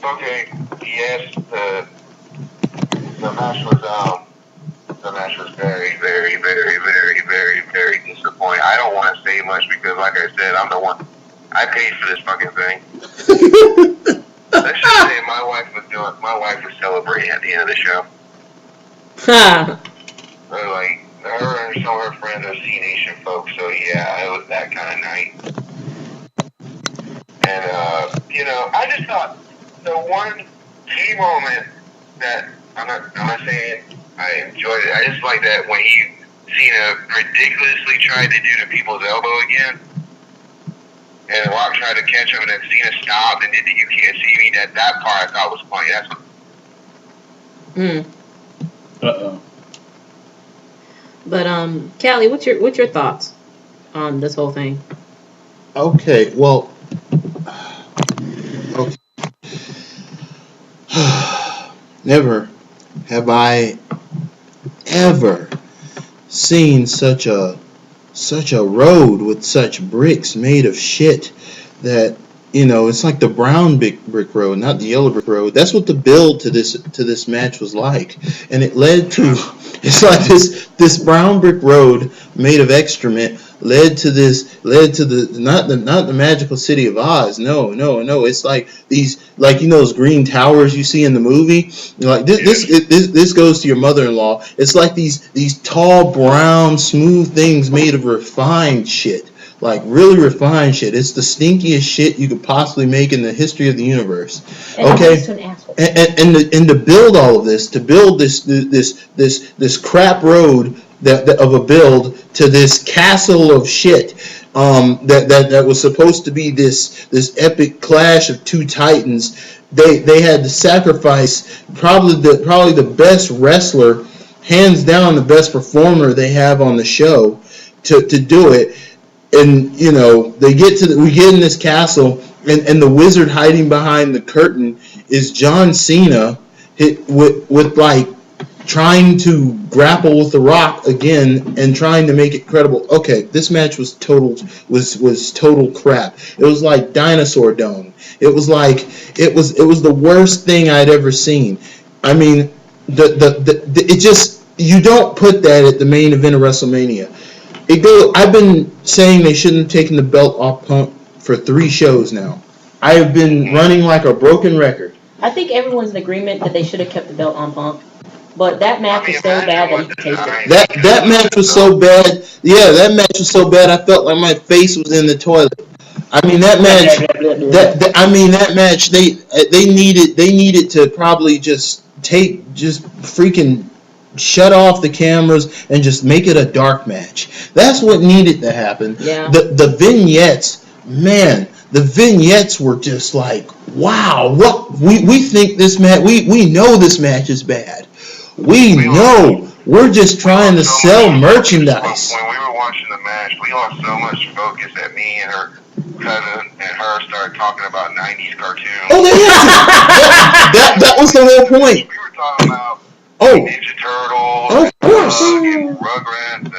Okay, yes, the match was very, very, very, very, very, very disappointing. I don't want to say much because, like I said, I'm the one. I paid for this fucking thing. Let's just say my wife was celebrating at the end of the show. Like her and some of her friends are C-Nation folks, so yeah, it was that kind of night. And I just thought the one key moment that I'm not saying I enjoyed it. I just like that when Cena ridiculously tried to do the people's elbow again, and Rock tried to catch him, and then Cena stopped and did the "You Can't See Me." That part I thought was funny. That's what. But Callie, what's your thoughts on this whole thing? Okay, well, never have I ever seen such a road with such bricks made of shit that, it's like the brown brick road, not the yellow brick road. That's what the build to this match was like, and it led to it's like this brown brick road made of excrement led to the not the magical city of Oz. No. It's like these, those green towers you see in the movie. Like this goes to your mother-in-law. It's like these tall brown smooth things made of refined shit. Like really refined shit. It's the stinkiest shit you could possibly make in the history of the universe. Okay, and to build all of this, to build this crap road that of a build to this castle of shit that was supposed to be this epic clash of two titans. They had to sacrifice probably the best wrestler, hands down the best performer they have on the show to do it. And we get in this castle, and the wizard hiding behind the curtain is John Cena, with like trying to grapple with the Rock again and trying to make it credible. Okay, this match was total crap. It was like Dinosaur Dome. It was the worst thing I'd ever seen. I mean, it just, you don't put that at the main event of WrestleMania. I've been saying they shouldn't have taken the belt off Punk for 3 shows now. I have been running like a broken record. I think everyone's in agreement that they should have kept the belt on Punk. But that match was so bad that he could taste it. That match was so bad. Yeah, that match was so bad I felt like my face was in the toilet. I mean that match they needed to probably just freaking shut off the cameras and just make it a dark match. That's what needed to happen. Yeah. The vignettes, man, the vignettes were just like, wow, what we think this match, we know this match is bad. We know. We're just trying to sell merchandise. When we were watching the match, we lost so much focus that me and her cousin and her started talking about 90s cartoons. Oh, they had to. That was the whole point. We were talking about Ninja Turtles, and Rugrats, and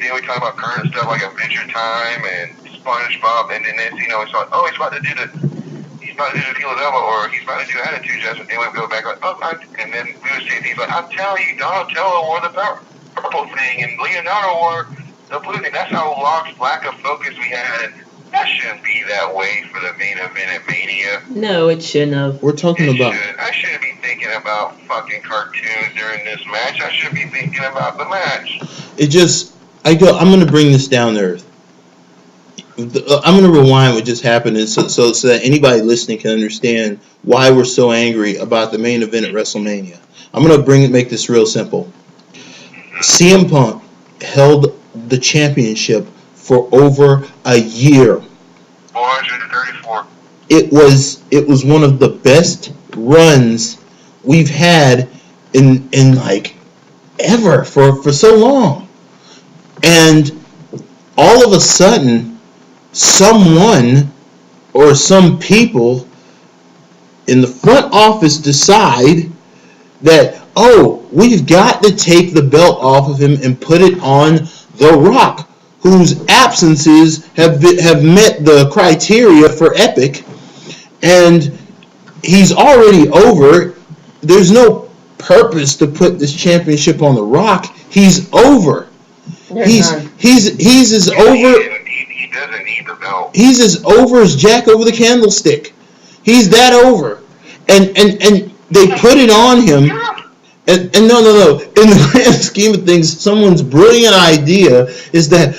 then we talk about current stuff like Adventure Time and SpongeBob, and then it's like, he's about to do the People's Elbow, or he's about to do Attitude Adjustment, and we would go back like, and then we would say things like, I'm telling you, Donatello wore the purple thing, and Leonardo wore the blue thing. That's how lack of focus we had, and that shouldn't be that way for the main event at Mania. No, it shouldn't have. We're talking about... I shouldn't be thinking about fucking cartoons during this match. I should be thinking about the match. I'm going to bring this down to earth. I'm going to rewind what just happened so that anybody listening can understand why we're so angry about the main event at WrestleMania. I'm going to make this real simple. CM Punk held the championship for over a year. 434. It was one of the best runs we've had in like ever for so long. And all of a sudden, someone or some people in the front office decide that, we've got to take the belt off of him and put it on The Rock, whose absences have met the criteria for epic, and he's already over. There's no purpose to put this championship on The Rock. He's over. He's as over. He doesn't need the belt. He's as over as Jack over the candlestick. He's that over. And they put it on him. And no. In the grand scheme of things, someone's brilliant idea is that,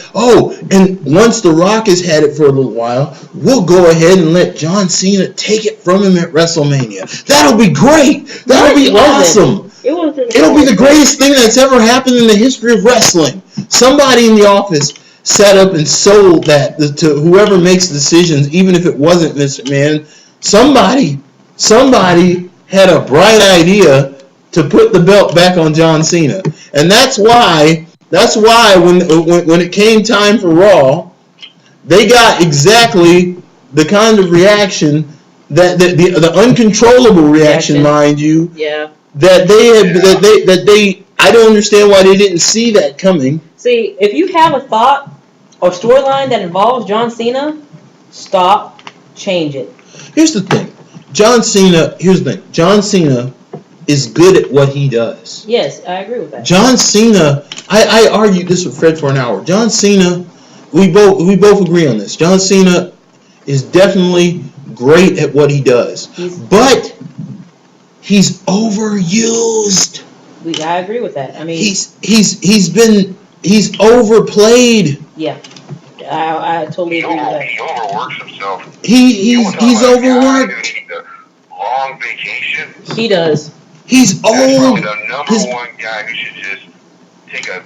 and once The Rock has had it for a little while, we'll go ahead and let John Cena take it from him at WrestleMania. That'll be great. That'll be awesome. It'll be the greatest thing that's ever happened in the history of wrestling. Somebody in the office set up and sold that to whoever makes decisions, even if it wasn't Mr. McMahon. Somebody had a bright idea to put the belt back on John Cena. And that's why when it came time for Raw, they got exactly the kind of reaction that the uncontrollable reaction, mind you. Yeah. That they I don't understand why they didn't see that coming. See, if you have a thought or storyline that involves John Cena, stop, change it. Here's the thing. John Cena is good at what he does. Yes, I agree with that. John Cena, I argued this with Fred for an hour. John Cena, we both agree on this. John Cena is definitely great at what he does. But he's overused. I agree with that. I mean, he's overplayed. Yeah. I totally agree with that. He overworks himself. He's overworked. Long vacation. He does. He's old. That's probably the number one guy who should just take a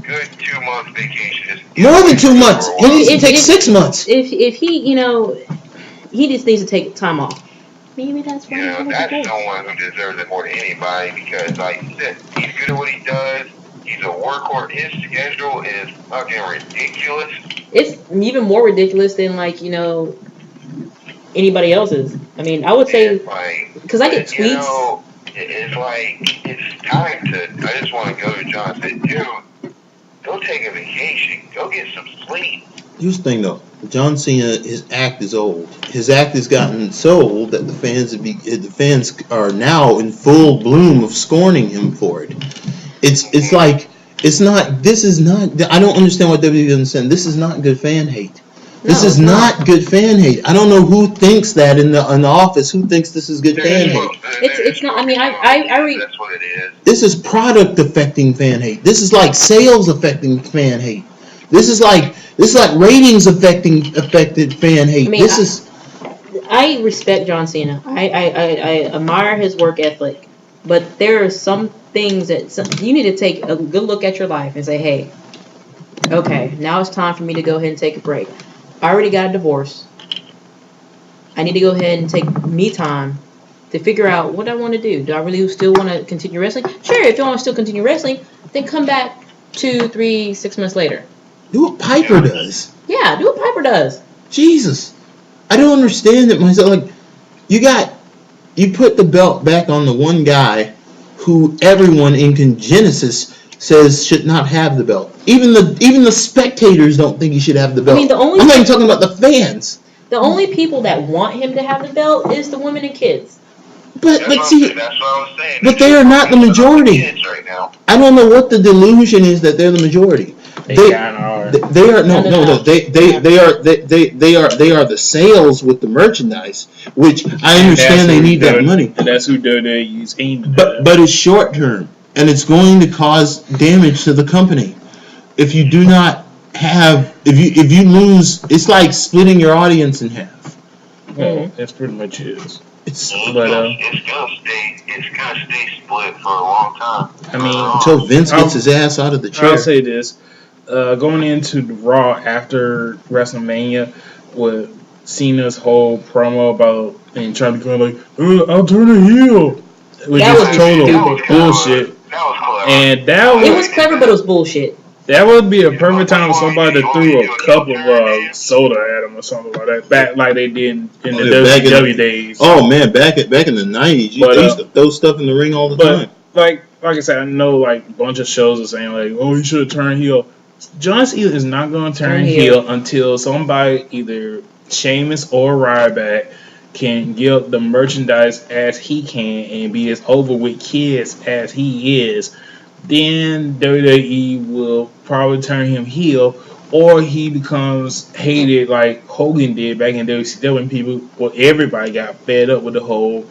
good 2-month vacation. More than 2 months. He needs to take 6 months. If he, he just needs to take time off. Maybe that's why. That's someone who deserves it more than anybody because, like you said, he's good at what he does. He's a workhorse. His schedule is fucking ridiculous. It's even more ridiculous than anybody else's. I mean, I would say because I get tweets. It's like it's time to. I just want to go to John and say, dude, go take a vacation. Go get some sleep. Here's the thing, though. John Cena, his act is old. His act has gotten so old that the fans are now in full bloom of scorning him for it. It's like it's not. This is not. I don't understand what WWE doesn't understand. This is not good fan hate. This is not good fan hate. I don't know who thinks that in the office. Who thinks this is good fan hate? It's not. I mean, I read. That's what it is. This is product affecting fan hate. This is like sales affecting fan hate. This is like ratings affected fan hate. I mean, I respect John Cena. I admire his work ethic, but there are some things that you need to take a good look at your life and say, hey, okay, now it's time for me to go ahead and take a break. I already got a divorce. I need to go ahead and take me time to figure out what I want to do. Do I really still want to continue wrestling? Sure, if you want to still continue wrestling, then come back 2, 3, 6 months later. Do what Piper does. Yeah, do what Piper does. Jesus. I don't understand it myself. Like, you put the belt back on the one guy who everyone in Congenesis says should not have the belt. Even the spectators don't think he should have the belt. I mean, I'm not even talking about the fans. The only people that want him to have the belt is the women and kids. But see, that's what I was saying. But they are not the majority. Right now. I don't know what the delusion is that they're the majority. They are the sales with the merchandise, which I understand they need that money. And that's who WWE's aiming at. But it's short term, and it's going to cause damage to the company. If you do not have, if you lose, it's like splitting your audience in half. Well, that's pretty much it. It's gonna stay split for a long time. I mean, until Vince gets his ass out of the chair. I'll say this. Going into the Raw after WrestleMania with Cena's whole promo about and trying to go like, I'll turn a heel, which is total bullshit. That was clever. And it was clever, but it was bullshit. That would be a perfect time for somebody to throw a cup of soda at him or something like that, back like they did in the WCW days. Oh man, back in the 90s, you used to throw stuff in the ring all the time. Like I said, I know like a bunch of shows are saying like, oh, you should have turned heel. John Cena is not going to turn heel until somebody, either Sheamus or Ryback, can get the merchandise as he can and be as over with kids as he is, then WWE will probably turn him heel, or he becomes hated like Hogan did back in WCW when everybody got fed up with the whole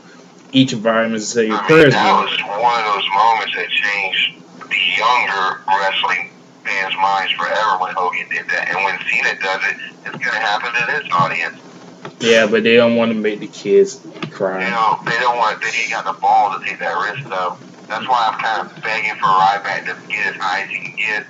each environment say your I mean, prayers that game. was one of those moments that changed the younger wrestling fans' minds forever when Hogan did that. And when Cena does it, it's going to happen to this audience. Yeah, but they don't want to make the kids cry. You know, they ain't got the balls to take that risk, though. That's why I'm kind of begging for Ryback to get as high as he can get.